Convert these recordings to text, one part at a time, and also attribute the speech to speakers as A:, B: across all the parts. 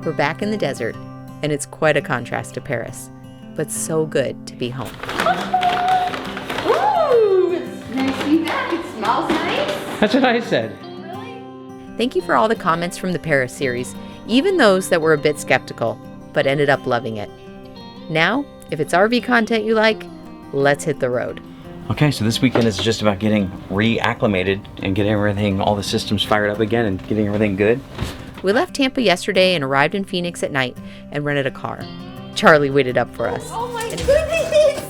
A: We're back in the desert, and it's quite a contrast to Paris, but so good to be home.
B: Ooh, it's nice to be back. It smells nice.
C: That's what I said.
B: Really?
A: Thank you for all the comments from the Paris series, even those that were a bit skeptical, but ended up loving it. Now, if it's RV content you like, let's hit the road.
C: Okay, so this weekend is just about getting reacclimated and getting everything, all the systems fired up again and getting everything good.
A: We left Tampa yesterday and arrived in Phoenix at night and rented a car. Charlie waited up for us.
B: Oh my goodness!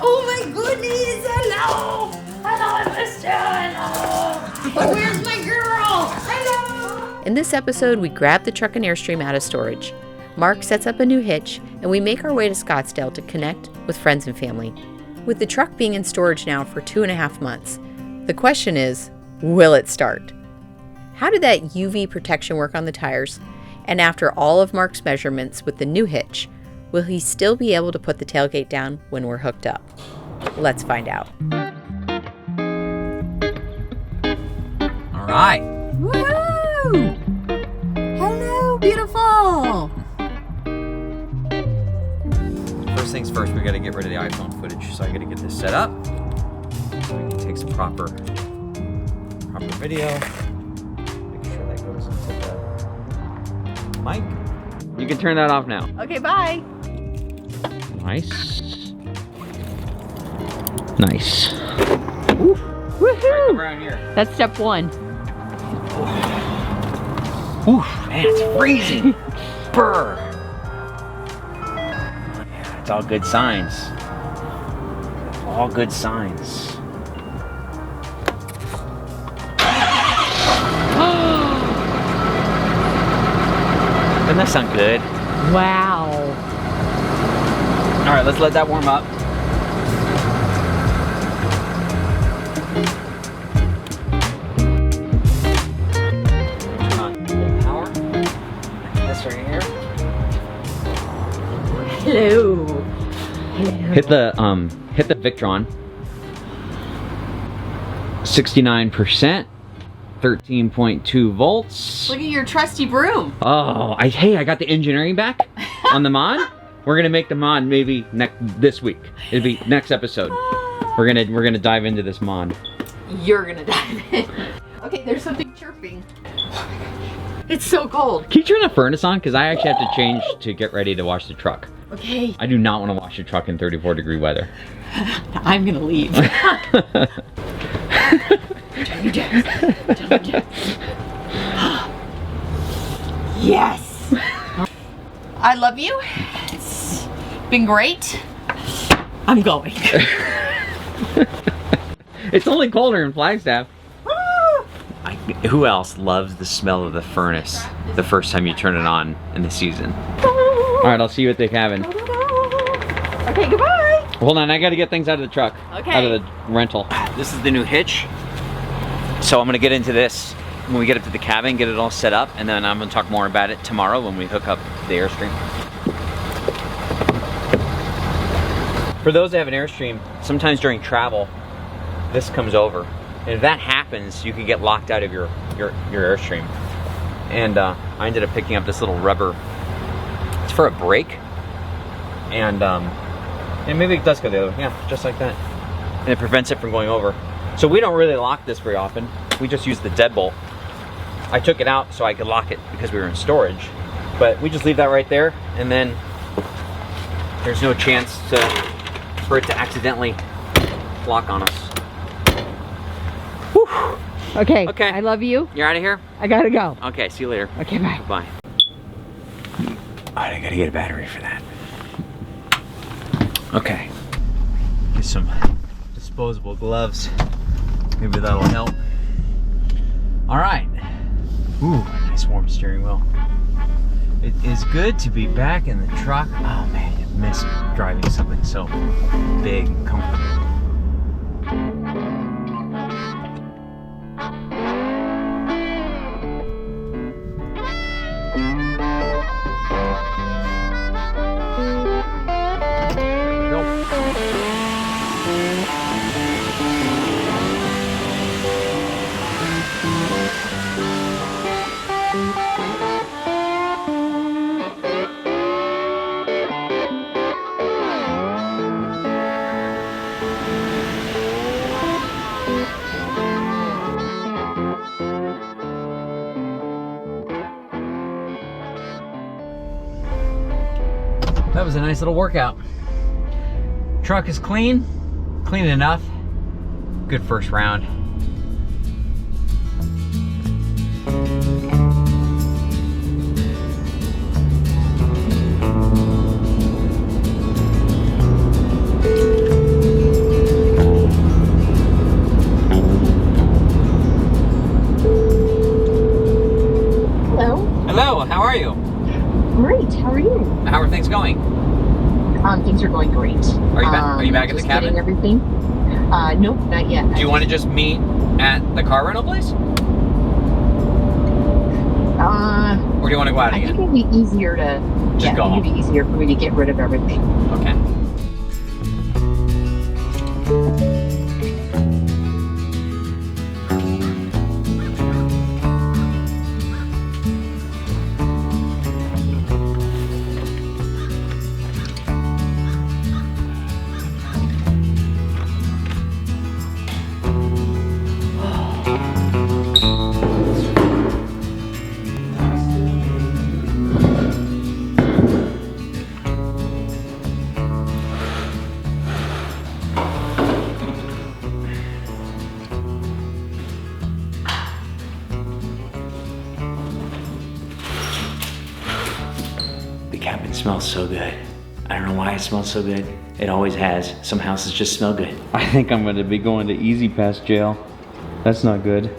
B: Oh my goodness! Hello! Hello, mister! Hello! But where's my girl? Hello!
A: In this episode, we grab the truck and Airstream out of storage. Mark sets up a new hitch, and we make our way to Scottsdale to connect with friends and family. With the truck being in storage now for 2.5 months, the question is, will it start? How did that UV protection work on the tires? And after all of Mark's measurements with the new hitch, will he still be able to put the tailgate down when we're hooked up? Let's find out.
C: All right.
B: Woo! Hello, beautiful!
C: First things first, we gotta get rid of the iPhone footage. So I gotta get this set up so we can take some proper video. Make sure that goes into the mic. You can turn that off now.
A: Okay, bye.
C: Nice. Nice.
A: Woohoo!
C: Come around here.
A: That's step one.
C: Ooh, man, it's freezing. Brr. Yeah, it's all good signs. All good signs. Doesn't that sound good?
A: Wow.
C: All right, let's let that warm up. Turn on full power. This right here.
A: Hello.
C: Hit the Victron. 69%, 13.2 volts.
A: Look at your trusty broom.
C: Oh, I got the engineering back on the mod. We're gonna make the mod maybe this week. It'll be next episode. We're gonna dive into this mod.
A: You're gonna dive in. Okay, there's something chirping. It's so cold.
C: Can you turn the furnace on? Because I actually have to change to get ready to wash the truck.
A: Okay.
C: I do not want to wash the truck in 34-degree weather.
A: I'm gonna leave. Yes. I love you. It's been great. I'm going.
C: It's only colder in Flagstaff. Who else loves the smell of the furnace the first time you turn it on in the season? All right, I'll see you at the cabin.
A: Okay, goodbye.
C: Hold on, I gotta get things out of the truck.
A: Okay.
C: Out of the rental. This is the new hitch. So I'm gonna get into this when we get up to the cabin, get it all set up, and then I'm gonna talk more about it tomorrow when we hook up the Airstream. For those that have an Airstream, sometimes during travel, this comes over. And if that happens, you can get locked out of your Airstream. And I ended up picking up this little rubber. It's for a brake. And maybe it does go the other way. Yeah, just like that. And it prevents it from going over. So we don't really lock this very often. We just use the deadbolt. I took it out so I could lock it because we were in storage. But we just leave that right there, and then there's no chance for it to accidentally lock on us. Whew.
A: Okay.
C: Okay.
A: I love you.
C: You're out of here?
A: I gotta go.
C: Okay, see you later.
A: Okay, bye.
C: Bye. Alright, I gotta get a battery for that. Okay. Get some disposable gloves. Maybe that'll help. Alright. Ooh, nice warm steering wheel. It is good to be back in the truck. Oh man, I miss driving something so big and comfortable. That was a nice little workout. Truck is clean enough. Good first round. Hello, how are you?
D: Great, how are you?
C: How are things going?
D: Things are going great.
C: Are you back at the cabin?
D: Getting everything? Nope, not yet.
C: Do you want to just meet at the car rental place? Or do you want to go out
D: I
C: again?
D: think it'd be easier to
C: Just go home.
D: it'd be easier for me to get rid of everything.
C: Okay. The cabin smells so good. I don't know why it smells so good. It always has. Some houses just smell good. I think I'm gonna be going to Easy Pass jail. That's not good.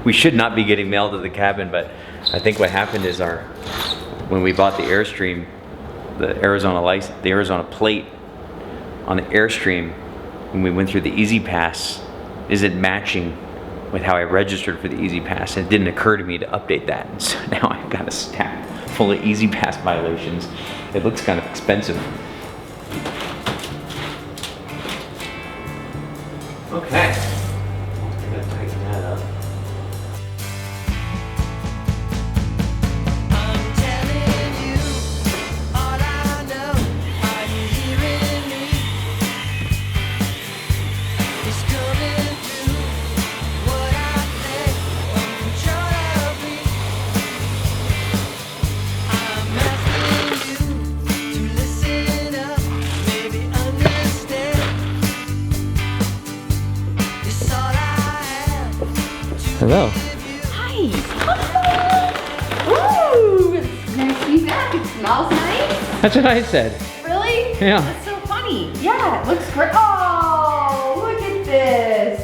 C: We should not be getting mail to the cabin, but I think what happened is when we bought the Airstream, the Arizona plate on the Airstream, when we went through the Easy Pass, isn't matching with how I registered for the Easy Pass. It didn't occur to me to update that. And so now I've got a stack full of Easy Pass violations. It looks kind of expensive. Okay. I'm gonna tighten that up.
E: I'm telling you all I know. Are you hearing me? It's coming through what I think. Uncontrollably, I'm asking you to listen up, maybe understand. It's all I have to
C: Hello.
B: Hi. Ooh, it's nice to be back. It smells nice.
C: That's what I said.
B: Really?
C: Yeah.
B: That's so funny. Yeah, it looks great. Oh, look at this.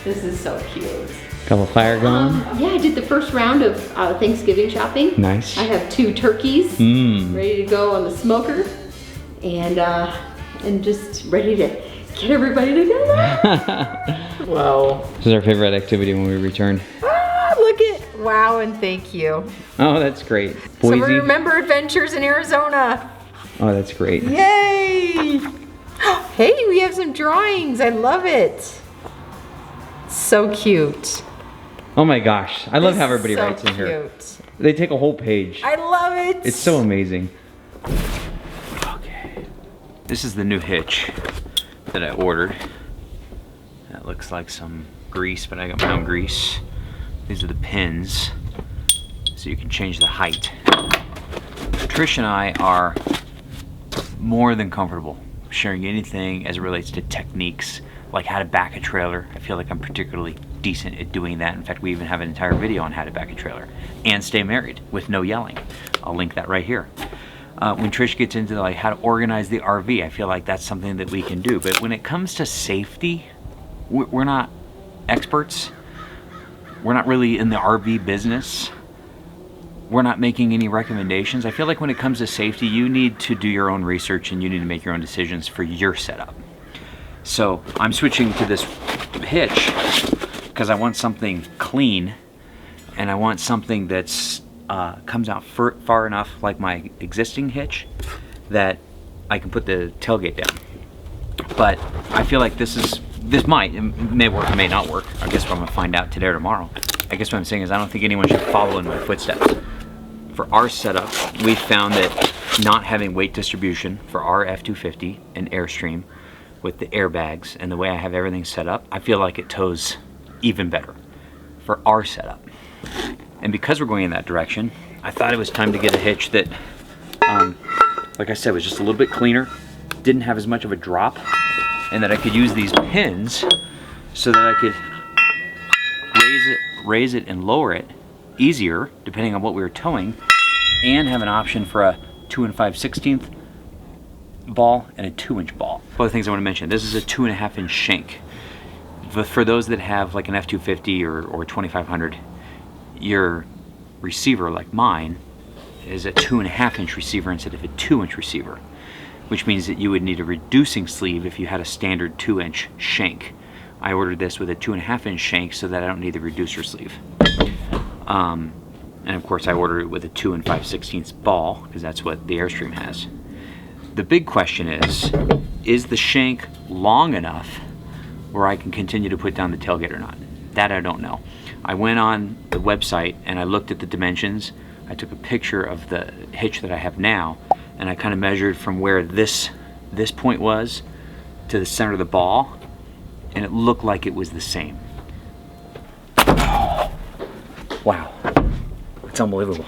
B: This is so cute.
C: Couple fire going.
B: Yeah, I did the first round of Thanksgiving shopping.
C: Nice.
B: I have 2 turkeys
C: Mmm.
B: ready to go on the smoker, and just ready to get everybody together. Wow.
C: This is our favorite activity when we return.
B: Ah, look at, wow, and thank you.
C: Oh, that's great.
B: So we
C: Boise.
B: remember adventures in Arizona.
C: Oh, that's great.
B: Yay! Hey, we have some drawings. I love it. So cute.
C: Oh my gosh. I love how
B: This is
C: everybody
B: so
C: writes in here.
B: cute.
C: They take a whole page.
B: I love it.
C: It's so amazing. Okay. This is the new hitch that I ordered. That looks like some grease, but I got my own grease. These are the pins, so you can change the height. Trish and I are more than comfortable sharing anything as it relates to techniques, like how to back a trailer. I feel like I'm particularly decent at doing that. In fact, we even have an entire video on how to back a trailer and stay married with no yelling. I'll link that right here. When Trish gets into like how to organize the RV, I feel like that's something that we can do. But when it comes to safety, we're not experts. We're not really in the RV business. We're not making any recommendations. I feel like when it comes to safety, you need to do your own research and you need to make your own decisions for your setup. So I'm switching to this hitch because I want something clean and I want something that's comes out far enough like my existing hitch that I can put the tailgate down. But I feel like it may work, it may not work. I guess we're gonna find out today or tomorrow. I guess what I'm saying is I don't think anyone should follow in my footsteps. For our setup, we found that not having weight distribution for our F-250 and Airstream with the airbags and the way I have everything set up, I feel like it tows even better for our setup. And because we're going in that direction, I thought it was time to get a hitch that like I said, was just a little bit cleaner, didn't have as much of a drop, and that I could use these pins so that I could raise it and lower it easier depending on what we were towing, and have an option for a 2 5/16 ball and a 2-inch ball. Other things I want to mention, this is a 2.5-inch shank. For those that have like an F250 or 2500, your receiver like mine is a 2.5-inch receiver instead of a 2-inch receiver, which means that you would need a reducing sleeve if you had a standard 2-inch shank. I ordered this with a 2.5-inch shank so that I don't need the reducer sleeve. And of course I ordered it with a 2 5/16 ball because that's what the Airstream has. The big question is the shank long enough where I can continue to put down the tailgate or not? That I don't know. I went on the website and I looked at the dimensions. I took a picture of the hitch that I have now, and I kind of measured from where this point was to the center of the ball, and it looked like it was the same. Wow, it's unbelievable.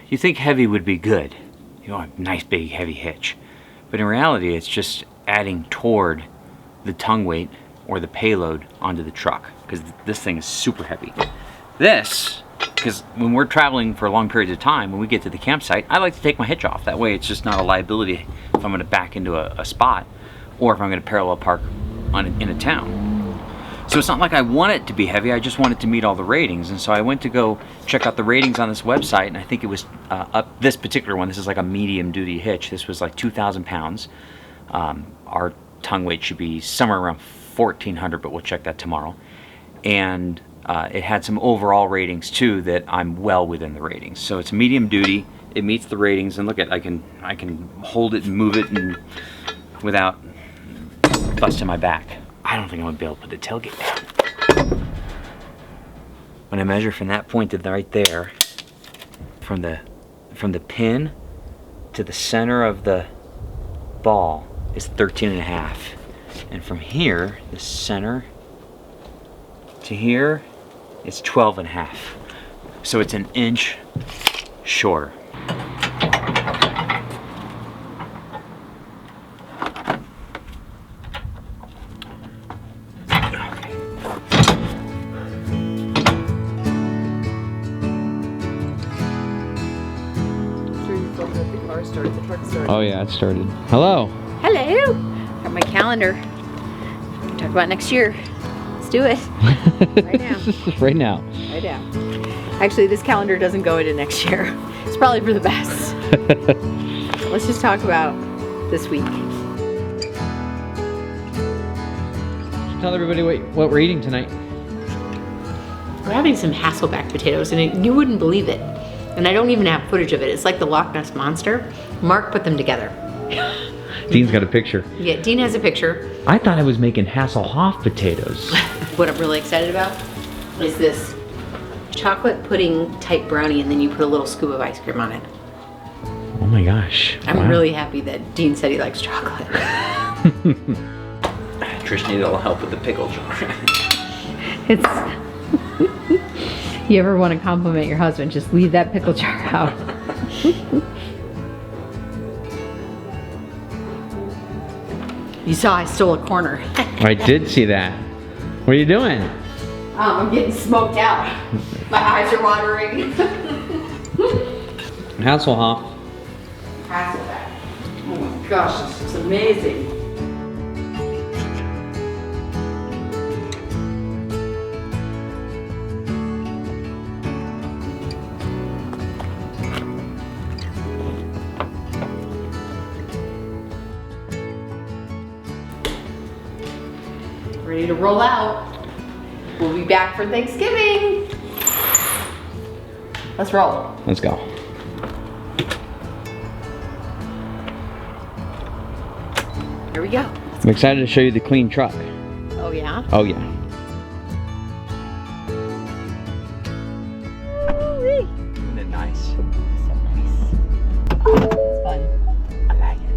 C: You think heavy would be good, you know, a nice big heavy hitch, but in reality it's just adding toward the tongue weight or the payload onto the truck, because this thing is super heavy. This, because when we're traveling for long periods of time, when we get to the campsite, I like to take my hitch off. That way it's just not a liability if I'm going to back into a spot, or if I'm going to parallel park in a town. So it's not like I want it to be heavy, I just want it to meet all the ratings. And so I went to go check out the ratings on this website, and I think it was up, this particular one, this is like a medium duty hitch. This was like 2,000 pounds. Our tongue weight should be somewhere around 1,400, but we'll check that tomorrow. And it had some overall ratings too that I'm well within the ratings. So it's medium duty, it meets the ratings, and look at, I can hold it and move it and without busting my back. I don't think I'm gonna be able to put the tailgate down. When I measure from that point to right there, from the pin to the center of the ball is 13.5, and from here, the center to here, is 12.5. So it's an inch shorter.
F: Oh yeah, it started. Hello.
A: Hello. Got my calendar. We can talk about next year. Let's do it. Right now.
F: Right now.
A: Right now. Actually, this calendar doesn't go into next year. It's probably for the best. Let's just talk about this week.
F: Tell everybody what we're eating tonight.
A: We're having some Hasselback potatoes, and you wouldn't believe it. And I don't even have footage of it. It's like the Loch Ness Monster. Mark put them together.
F: Dean's got a picture.
A: Yeah, Dean has a picture.
F: I thought I was making Hasselhoff potatoes.
A: What I'm really excited about is this chocolate pudding type brownie, and then you put a little scoop of ice cream on it.
F: Oh my gosh.
A: I'm really happy that Dean said he likes chocolate.
C: Trish needed a little help with the pickle jar.
A: It's... You ever want to compliment your husband, just leave that pickle jar out. You saw I stole a corner.
F: I did see that. What are you doing?
A: I'm getting smoked out. My eyes are watering.
F: Hasselhoff.
A: Hasselback. Oh my gosh, this is amazing. Ready to roll out. We'll be back for Thanksgiving. Let's roll.
F: Let's go.
A: Here we go.
F: I'm excited to show you the clean truck.
A: Oh yeah?
F: Oh yeah.
C: Isn't it nice?
A: So nice. It's fun.
C: I like it.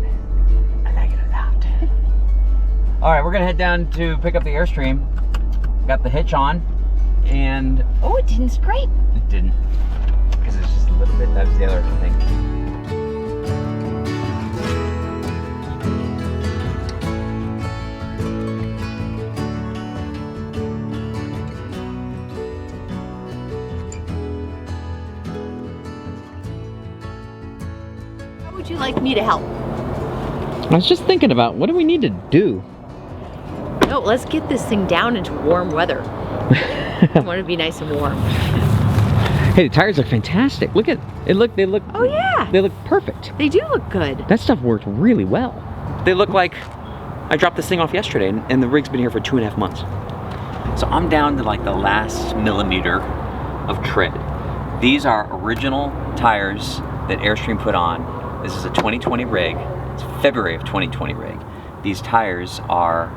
C: I like it a lot. All right, we're gonna head down to pick up the Airstream. Got the hitch on, and
A: Oh, it didn't scrape.
C: it didn't, because it's just a little bit. That was the other thing.
A: like me to help.
F: I was just thinking about what do we need to do?
A: No, let's get this thing down into warm weather. I want it to be nice and warm.
F: Hey, the tires look fantastic. Look at it. They look.
A: Oh yeah.
F: They look perfect.
A: They do look good.
F: That stuff worked really well.
C: They look like I dropped this thing off yesterday, and the rig's been here for 2.5 months. So I'm down to like the last millimeter of tread. These are original tires that Airstream put on. This is a 2020 rig. It's February of 2020 rig. These tires are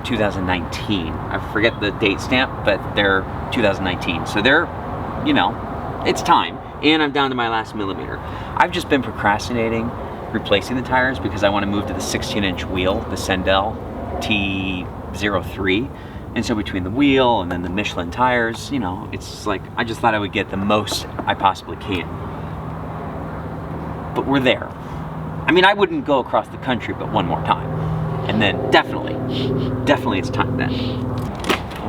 C: 2019. I forget the date stamp, but they're 2019. So they're, you know, it's time. And I'm down to my last millimeter. I've just been procrastinating replacing the tires because I want to move to the 16-inch wheel, the Sendel T03. And so between the wheel and then the Michelin tires, you know, it's like, I just thought I would get the most I possibly can. But we're there. I mean, I wouldn't go across the country but one more time. And then definitely it's time then.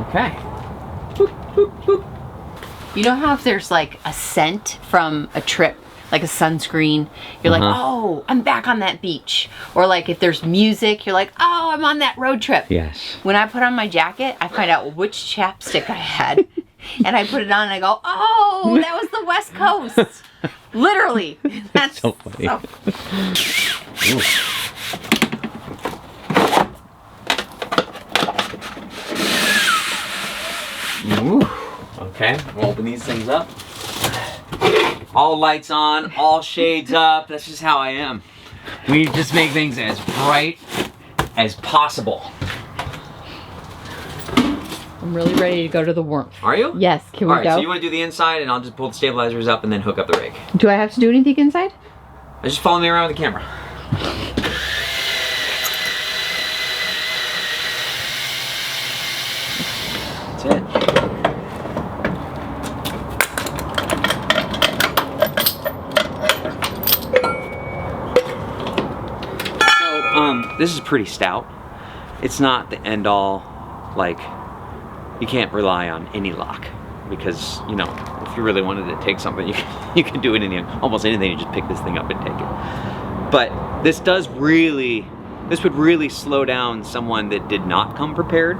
C: Okay. Boop, boop, boop.
A: You know how if there's like a scent from a trip, like a sunscreen, you're like, oh, I'm back on that beach. Or like if there's music, you're like, oh, I'm on that road trip.
F: Yes.
A: When I put on my jacket, I find out which chapstick I had. And I put it on and I go, oh, that was the West Coast. Literally. That's
F: so funny.
C: Ooh. Okay, we'll open these things up. All lights on, all shades up. That's just how I am. We just make things as bright as possible.
A: I'm really ready to go to the warmth.
C: Are you?
A: Yes, can we
C: All right,
A: go?
C: so you want to do the inside and I'll just pull the stabilizers up and then hook up the rig.
A: Do I have to do anything inside?
C: Just follow me around with the camera. That's it. This is pretty stout. It's not the end all, like, you can't rely on any lock because, you know, if you really wanted to take something, you can do anything, almost anything, you just pick this thing up and take it. But this would really slow down someone that did not come prepared.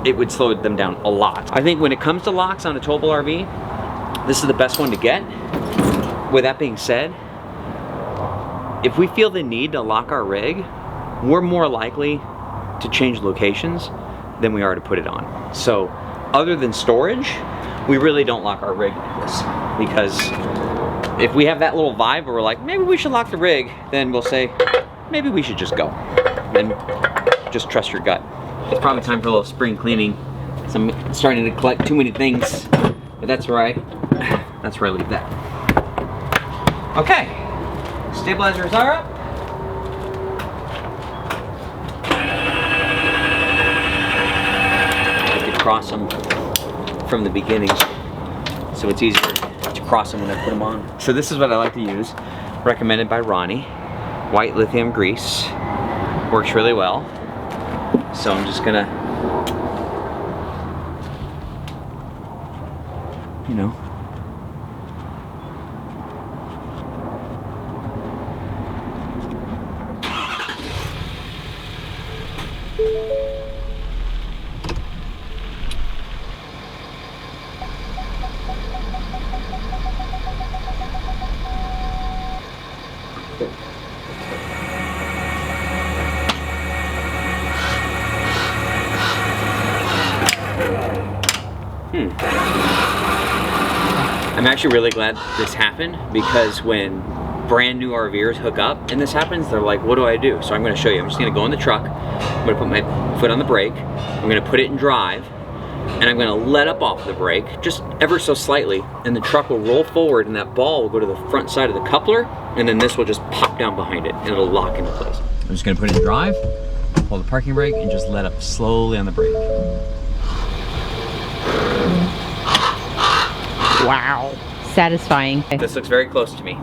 C: It would slow them down a lot. I think when it comes to locks on a towable RV, this is the best one to get. With that being said, if we feel the need to lock our rig, we're more likely to change locations than we are to put it on. So other than storage, we really don't lock our rig like this, because if we have that little vibe where we're like, maybe we should lock the rig, then we'll say, maybe we should just go. And just trust your gut. It's probably time for a little spring cleaning. So I'm starting to collect too many things, but that's where I leave that. Okay, stabilizers are up. Cross them from the beginning, so it's easier to cross them when I put them on. So this is what I like to use, recommended by Ronnie. White lithium grease, works really well. So I'm just gonna, you know, I'm actually really glad this happened, because when brand new RVers hook up and this happens, they're like, what do I do? So I'm gonna show you. I'm just gonna go in the truck, I'm gonna put my foot on the brake, I'm gonna put it in drive, and I'm gonna let up off the brake, just ever so slightly, and the truck will roll forward and that ball will go to the front side of the coupler, and then this will just pop down behind it and it'll lock into place. I'm just gonna put it in drive, pull the parking brake, and just let up slowly on the brake.
A: Wow. Satisfying.
C: This looks very close to me.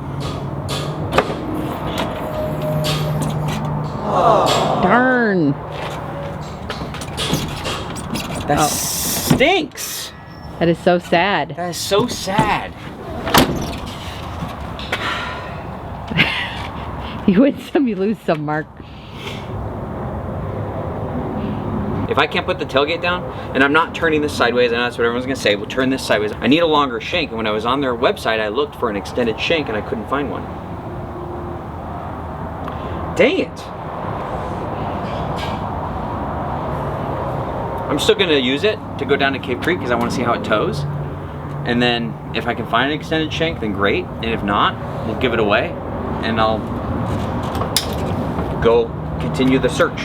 A: Darn.
C: That stinks.
A: That is so sad.
C: That is so sad.
A: You win some, you lose some, Mark.
C: If I can't put the tailgate down, and I'm not turning this sideways, I know that's what everyone's gonna say, well, turn this sideways. I need a longer shank, and when I was on their website, I looked for an extended shank, and I couldn't find one. Dang it. I'm still gonna use it to go down to Cape Creek, because I wanna see how it tows. And then, if I can find an extended shank, then great. And if not, we'll give it away, and I'll go continue the search.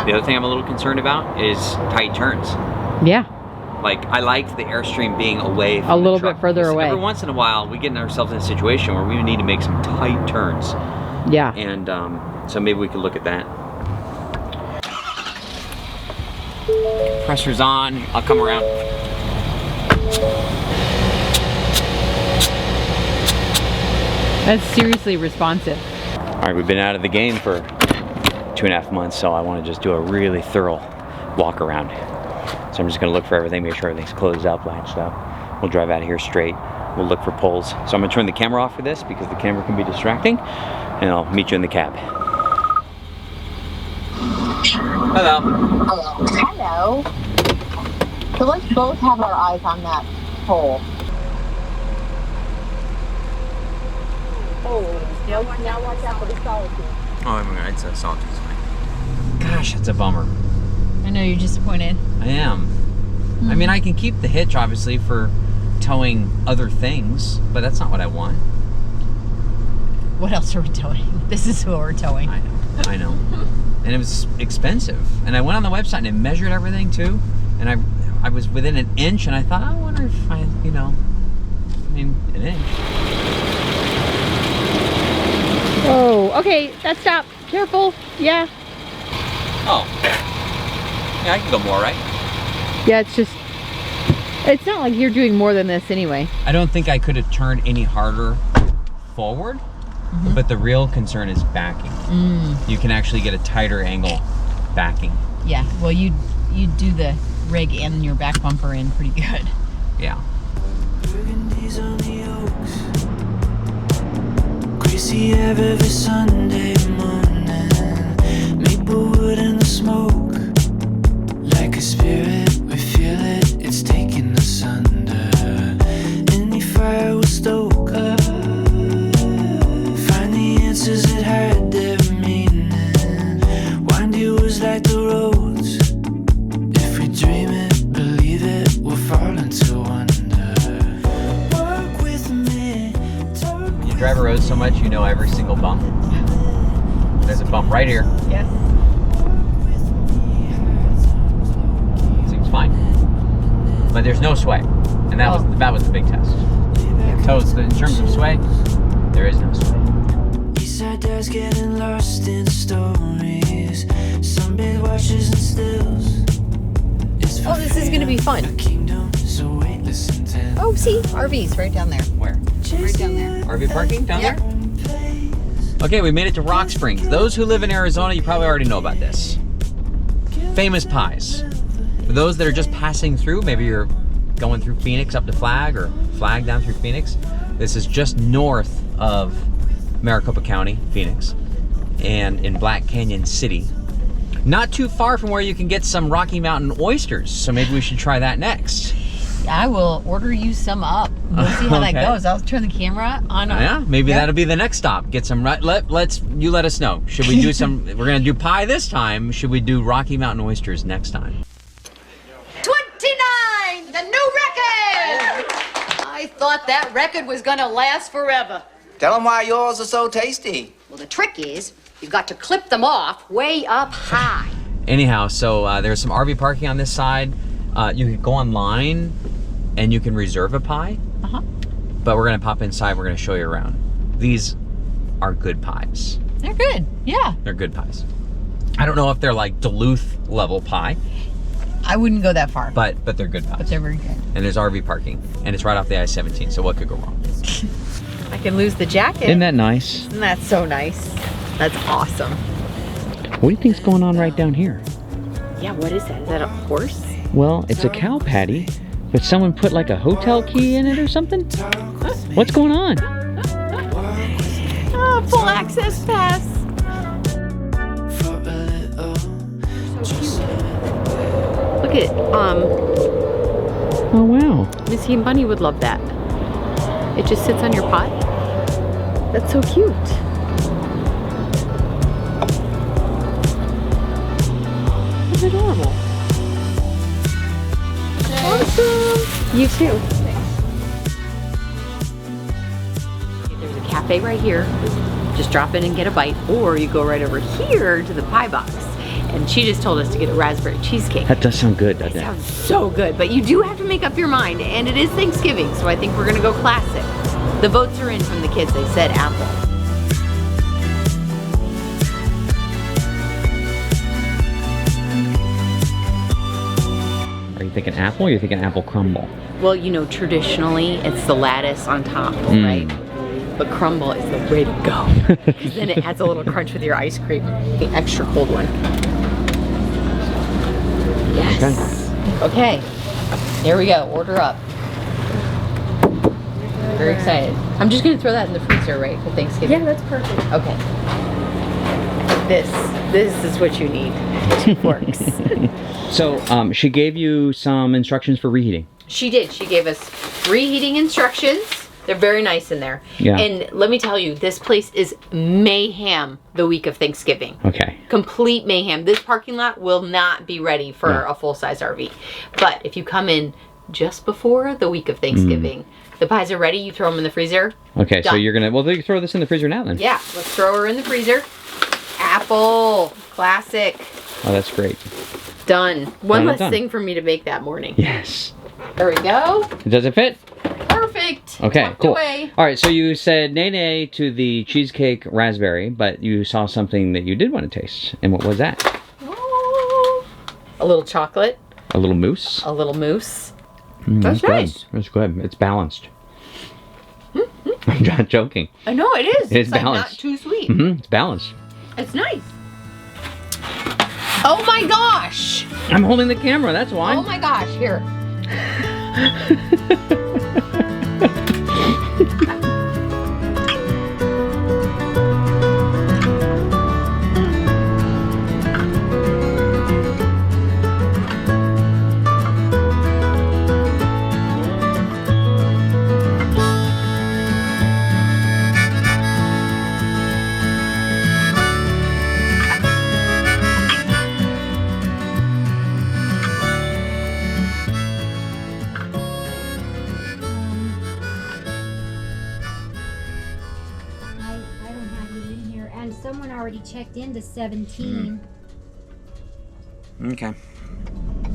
C: The other thing I'm a little concerned about is tight turns.
A: Yeah.
C: Like, I liked the Airstream being away from
A: A little
C: the truck,
A: bit further
C: because
A: away.
C: Every once in a while, we get ourselves in a situation where we need to make some tight turns.
A: Yeah.
C: And so maybe we could look at that. Compressor's on, I'll come around.
A: That's seriously responsive.
C: All right, we've been out of the game for 2.5 months, so I want to just do a really thorough walk around. So I'm just gonna look for everything, make sure everything's closed up, latched up. We'll drive out of here straight. We'll look for poles. So I'm gonna turn the camera off for this because the camera can be distracting, and I'll meet you in the cab. Hello.
D: Hello. So let's both have our eyes on that pole. Oh, now watch out for the solitude.
C: Oh my God, it's a solitude sign. Gosh, that's a bummer.
A: I know you're disappointed.
C: I am. I mean, I can keep the hitch, obviously, for towing other things, but that's not what I want.
A: What else are we towing? This is what we're towing.
C: I know. And it was expensive. And I went on the website and I measured everything too. And I was within an inch, and I thought, I wonder if I, you know, I mean, an inch.
A: Oh, okay, that stop. Careful. Yeah.
C: Oh. Yeah, I can go more, right?
A: Yeah, it's not like you're doing more than this anyway.
C: I don't think I could have turned any harder forward, but the real concern is backing. You can actually get a tighter angle backing.
A: Yeah, well, you do the rig and your back bumper in pretty good.
C: Yeah.
E: Burgundy's on the oaks. Greasy every Sunday morning. Maplewood in the smoke. Like a spirit, we feel it. It's taking us under. Any fire will stoke. Find the answers that had their meaning. Windy was like the roads. If we dream it, believe it, we'll fall into wonder. Walk with me.
C: When you drive a road so much, you know every single bump. There's a bump right here.
A: Yes.
C: Seems fine. But there's no sway. And that was the big test. Toes, in terms of sway, there is no sway.
E: Eastside dad's getting lost in stories. Sunbathe watches and stills.
A: Oh, this is gonna be fun.
E: A kingdom, so wait, listen to.
A: Oh, see, RV's right down there.
C: Where?
A: Right down there.
C: RV parking down
A: Yep.
C: there? Okay, we made it to Rock Springs. Those who live in Arizona, you probably already know about this. Famous pies. For those that are just passing through, maybe you're going through Phoenix up to Flag, or Flag down through Phoenix. This is just north of Maricopa County, Phoenix, and in Black Canyon City. Not too far from where you can get some Rocky Mountain oysters, so maybe we should try that next.
A: I will order you some up. We'll see how that
C: Okay.
A: goes. I'll turn the camera on.
C: Yeah, maybe that'll be the next stop. Get some. You let us know. Should we do some? We're gonna do pie this time. Should we do Rocky Mountain oysters next time?
B: 29, the new record! I thought that record was gonna last forever.
G: Tell them why yours are so tasty.
B: Well, the trick is, you've got to clip them off way up high.
C: Anyhow, so there's some RV parking on this side. You can go online and you can reserve a pie. But we're gonna pop inside. We're gonna show you around. These are good pies.
A: They're good. Yeah.
C: They're good pies. I don't know if they're like Duluth level pie,
A: I wouldn't go that far.
C: but they're good pies.
A: But they're very good.
C: And there's RV parking, and it's right off the I-17. So what could go wrong?
A: I can lose the jacket.
C: Isn't that nice?
A: Isn't that so nice? That's awesome.
F: What do you think's going on right down here?
A: Yeah, what is that? Is that a horse?
F: Well, it's a cow patty, but someone put like a hotel key in it or something? What's going on?
A: Oh, full access pass.
E: For a little.
A: Look at
F: Oh wow.
A: Missy and Bunny would love that. It just sits on your pot. That's so cute. It's adorable. Awesome. You too. There's a cafe right here. Just drop in and get a bite, or you go right over here to the pie box. And she just told us to get a raspberry cheesecake.
F: That does sound good, doesn't it?
A: Sounds so good, but you do have to make up your mind, and it is Thanksgiving, so I think we're gonna go classic. The votes are in from the kids. They said apple.
F: Are you thinking apple or are you thinking apple crumble?
A: Well, you know, traditionally it's the lattice on top, right? But crumble is the way to go. 'Cause then it adds a little crunch with your ice cream. The extra cold one. Yes. Okay. Here we go. Order up. Very excited. I'm just gonna throw that in the freezer, right, for Thanksgiving?
B: Yeah, that's perfect.
A: Okay. This is what you need. 2 forks.
F: So, she gave you some instructions for reheating.
A: She did. She gave us reheating instructions. They're very nice in there.
F: Yeah.
A: And let me tell you, this place is mayhem the week of Thanksgiving.
F: Okay.
A: Complete mayhem. This parking lot will not be ready for a full-size RV. But if you come in just before the week of Thanksgiving, the pies are ready, you throw them in the freezer.
F: Okay, so
A: Done.
F: you're gonna, well, you throw this in the freezer now then.
A: Yeah, let's throw her in the freezer. Apple, classic,
F: Oh, that's great.
A: done. One
F: Done and
A: less
F: done.
A: thing for me to make that morning.
F: Yes.
A: There we go.
F: Does it fit?
A: Perfect.
F: Okay,
A: Tucked
F: cool.
A: away.
F: All right, so you said nay to the cheesecake raspberry, but you saw something that you did want to taste. And what was that?
A: Oh. A little chocolate,
F: A little mousse?
A: a little mousse.
F: That's
A: That's nice.
F: good. That's good. It's balanced. I'm not joking.
A: I know it is.
F: It is
A: It's like not
F: balanced.
A: too sweet.
F: It's balanced.
A: It's nice. Oh my gosh.
F: I'm holding the camera, that's why.
A: Oh my gosh. Here.
B: I don't have you in here, and someone already checked into 17.
C: Okay.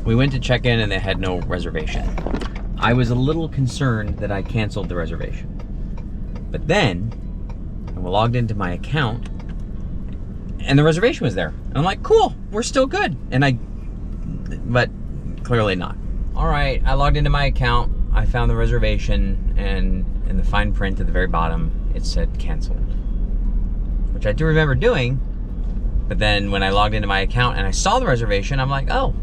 C: We went to check in and they had no reservation. I was a little concerned that I canceled the reservation. But then, I logged into my account and the reservation was there. And I'm like, cool, we're still good. But clearly not. All right, I logged into my account, I found the reservation, and in the fine print at the very bottom, it said canceled. Which I do remember doing, but then when I logged into my account and I saw the reservation, I'm like, oh,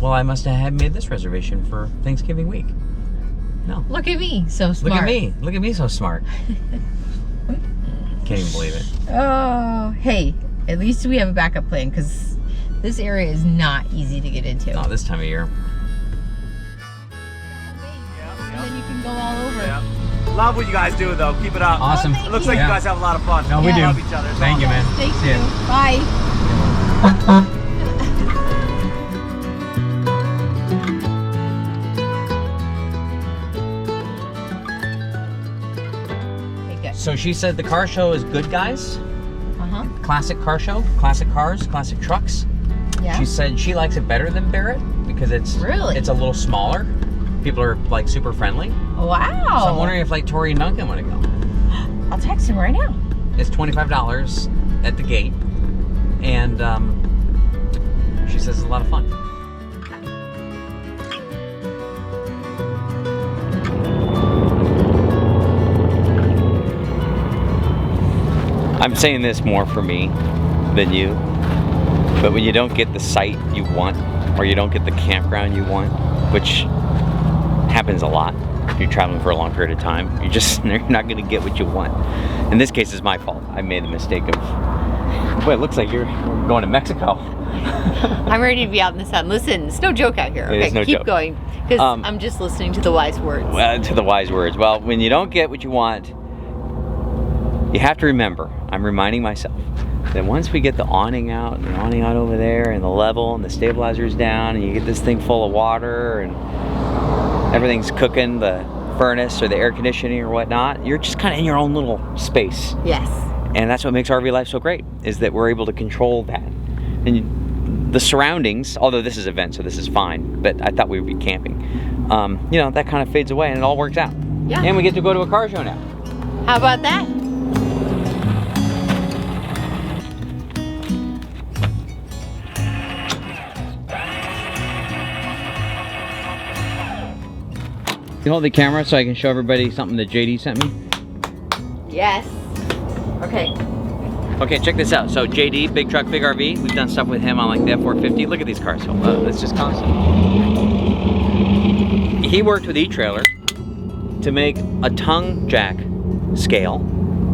C: well, I must have made this reservation for Thanksgiving week. No.
A: Look at me. So smart.
C: Look at me. Look at me so smart. Can't even believe it.
A: Oh, hey. At least we have a backup plan because this area is not easy to get into.
C: Not this time of year.
A: And then you can go all over.
H: Yeah. Love what you guys do, though. Keep it up.
C: Awesome.
H: It looks like you guys have a lot of fun.
C: No, we
A: Yeah.
C: do.
H: Love each other. It's
C: Thank you,
H: awesome.
C: man.
A: Thank
C: See
A: you.
C: ya.
A: Bye. Okay, good.
C: So she said the car show is good, guys.
A: Uh-huh.
C: Classic car show, classic cars, classic trucks.
A: Yeah.
C: She said she likes it better than Barrett because it's
A: Really?
C: it's a little smaller. People are like super friendly.
A: Wow.
C: So I'm wondering if like Tori and Duncan want to go.
A: I'll text him right now.
C: It's $25 at the gate, and she says it's a lot of fun. I'm saying this more for me than you, but when you don't get the site you want, or you don't get the campground you want, which happens a lot, you're traveling for a long period of time. You're not going to get what you want. In this case, it's my fault. I made the mistake of, boy, it looks like you're going to Mexico.
A: I'm ready to be out in the sun. Listen, it's no joke out here.
C: It is no
A: keep
C: joke.
A: going, because I'm just listening to the wise words.
C: Well, to the wise words. Well, when you don't get what you want, you have to remember, I'm reminding myself, that once we get the awning out over there, and the level, and the stabilizer's down, and you get this thing full of water, and everything's cooking, the furnace or the air conditioning or whatnot, you're just kind of in your own little space.
A: Yes.
C: And that's what makes RV life so great, is that we're able to control that. And the surroundings, although this is a vent, so this is fine, but I thought we would be camping. You know, that kind of fades away and it all works out.
A: Yeah.
C: And we get to go to a car show now.
A: How about that?
F: You hold the camera so I can show everybody something that JD sent me?
A: Yes. Okay.
C: Okay, check this out. So JD, Big Truck, Big RV, we've done stuff with him on like the F450. Look at these cars. So, it's just constant. He worked with E-Trailer to make a tongue jack scale,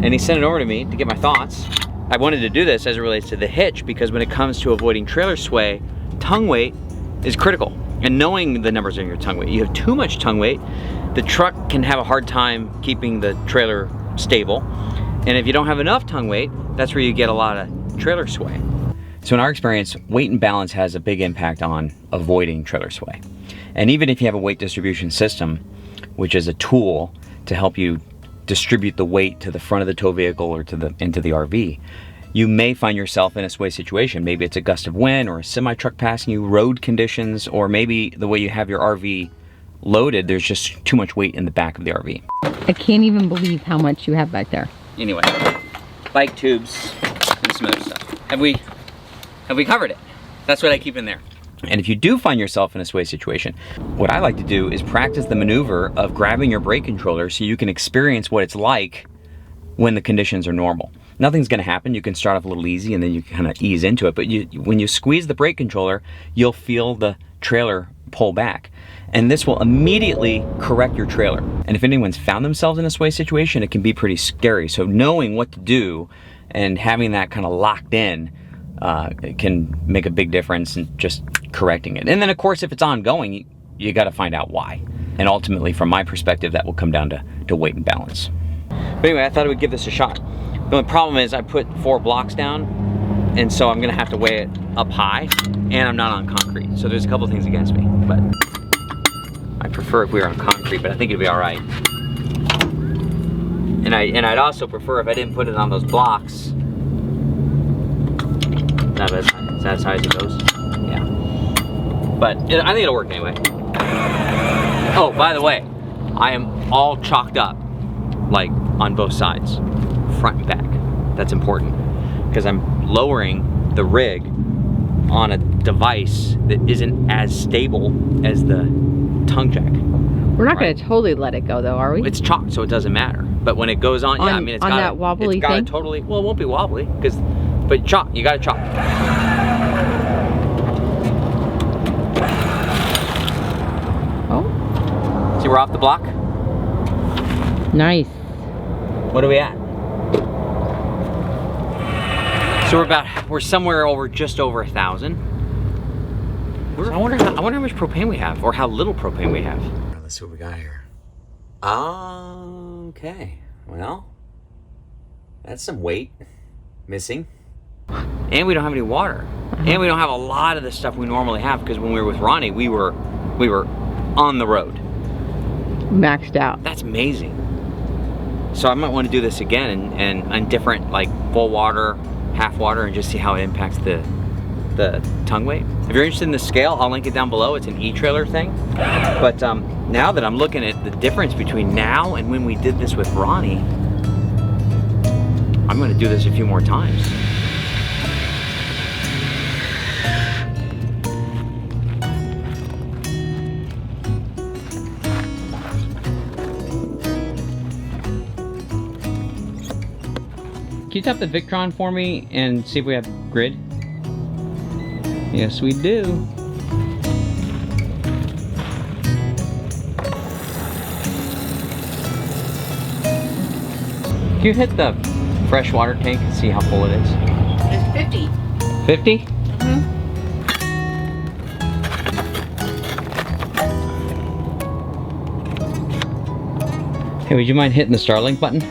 C: and he sent it over to me to get my thoughts. I wanted to do this as it relates to the hitch, because when it comes to avoiding trailer sway, tongue weight is critical. And knowing the numbers on your tongue weight, you have too much tongue weight, the truck can have a hard time keeping the trailer stable. And if you don't have enough tongue weight, that's where you get a lot of trailer sway. So in our experience, weight and balance has a big impact on avoiding trailer sway. And even if you have a weight distribution system, which is a tool to help you distribute the weight to the front of the tow vehicle or into the RV, you may find yourself in a sway situation. Maybe it's a gust of wind or a semi-truck passing you, road conditions, or maybe the way you have your RV loaded, there's just too much weight in the back of the RV.
A: I can't even believe how much you have back there.
C: Anyway, bike tubes and some other stuff. Have we covered it? That's what I keep in there. And if you do find yourself in a sway situation, what I like to do is practice the maneuver of grabbing your brake controller so you can experience what it's like when the conditions are normal. Nothing's gonna happen. You can start off a little easy and then you kind of ease into it. But when you squeeze the brake controller, you'll feel the trailer pull back. And this will immediately correct your trailer. And if anyone's found themselves in a sway situation, it can be pretty scary. So knowing what to do and having that kind of locked in it can make a big difference in just correcting it. And then of course, if it's ongoing, you gotta find out why. And ultimately, from my perspective, that will come down to weight and balance. But anyway, I thought I would give this a shot. The only problem is I put 4 blocks down, and so I'm gonna have to weigh it up high, and I'm not on concrete. So there's a couple things against me, but I prefer if we were on concrete, but I think it'd be all right. And I'd also prefer if I didn't put it on those blocks. Is that as high as it goes? Yeah. But I think it'll work anyway. Oh, by the way, I am all chalked up, like on both sides, front and back. That's important, because I'm lowering the rig on a device that isn't as stable as the tongue jack.
A: We're not going to totally let it go, though, are we?
C: It's chalked, so it doesn't matter. But when it goes on, yeah, I mean, it's got
A: that wobbly
C: it's got
A: thing?
C: to totally. Well, it won't be wobbly, but chalk. You got to chalk.
A: Oh.
C: See, we're off the block.
A: Nice.
C: What are we at? So we're somewhere over, just over 1,000. I wonder how much propane we have, or how little propane we have. Let's see what we got here. Okay, well, that's some weight missing. And we don't have any water. And we don't have a lot of the stuff we normally have, because when we were with Ronnie, we were on the road.
A: Maxed out.
C: That's amazing. So I might want to do this again and different, like full water, half water, and just see how it impacts the tongue weight. If you're interested in the scale, I'll link it down below. It's an E-Trailer thing. But now that I'm looking at the difference between now and when we did this with Ronnie, I'm going to do this a few more times.
F: Can you tap the Victron for me and see if we have grid? Yes, we do. Can you hit the fresh water tank and see how full it is?
A: It's 50.
F: 50?
A: Mm-hmm.
F: Hey, would you mind hitting the Starlink button?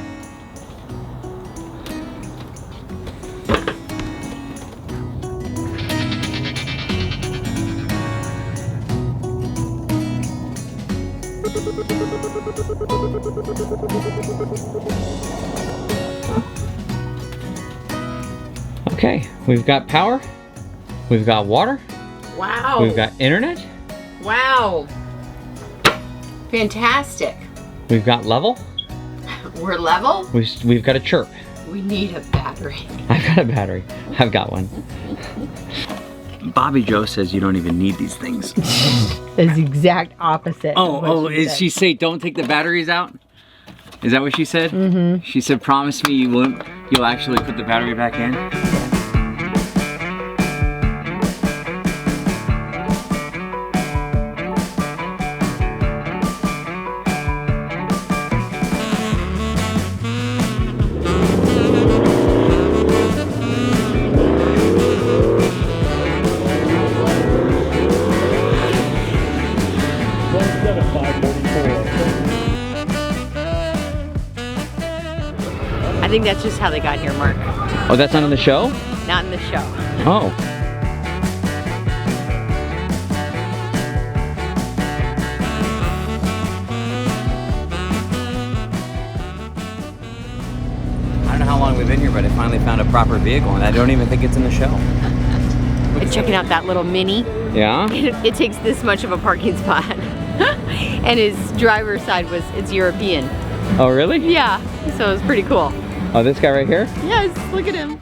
F: Okay, we've got power, we've got water,
A: Wow.
F: we've got internet,
A: Wow. Fantastic.
F: we've got level,
A: We're level.
F: we've got a chirp.
A: We need a battery.
F: I've got a battery. I've got one. Bobby Joe says you don't even need these things.
A: It's the exact opposite.
F: Is she say don't take the batteries out? Is that what she said? Mm-hmm. She said promise me you'll actually put the battery back in.
A: I think that's just how they got here, Mark.
F: Oh, that's not on the show?
A: Not in the show.
F: Oh. I don't know how long we've been here, but I finally found a proper vehicle, and I don't even think it's in the show.
A: And checking out that little Mini.
F: Yeah?
A: It takes this much of a parking spot. And his driver's side it's European.
F: Oh, really?
A: Yeah, so it's pretty cool.
F: Oh, this guy right here?
A: Yes, look at him.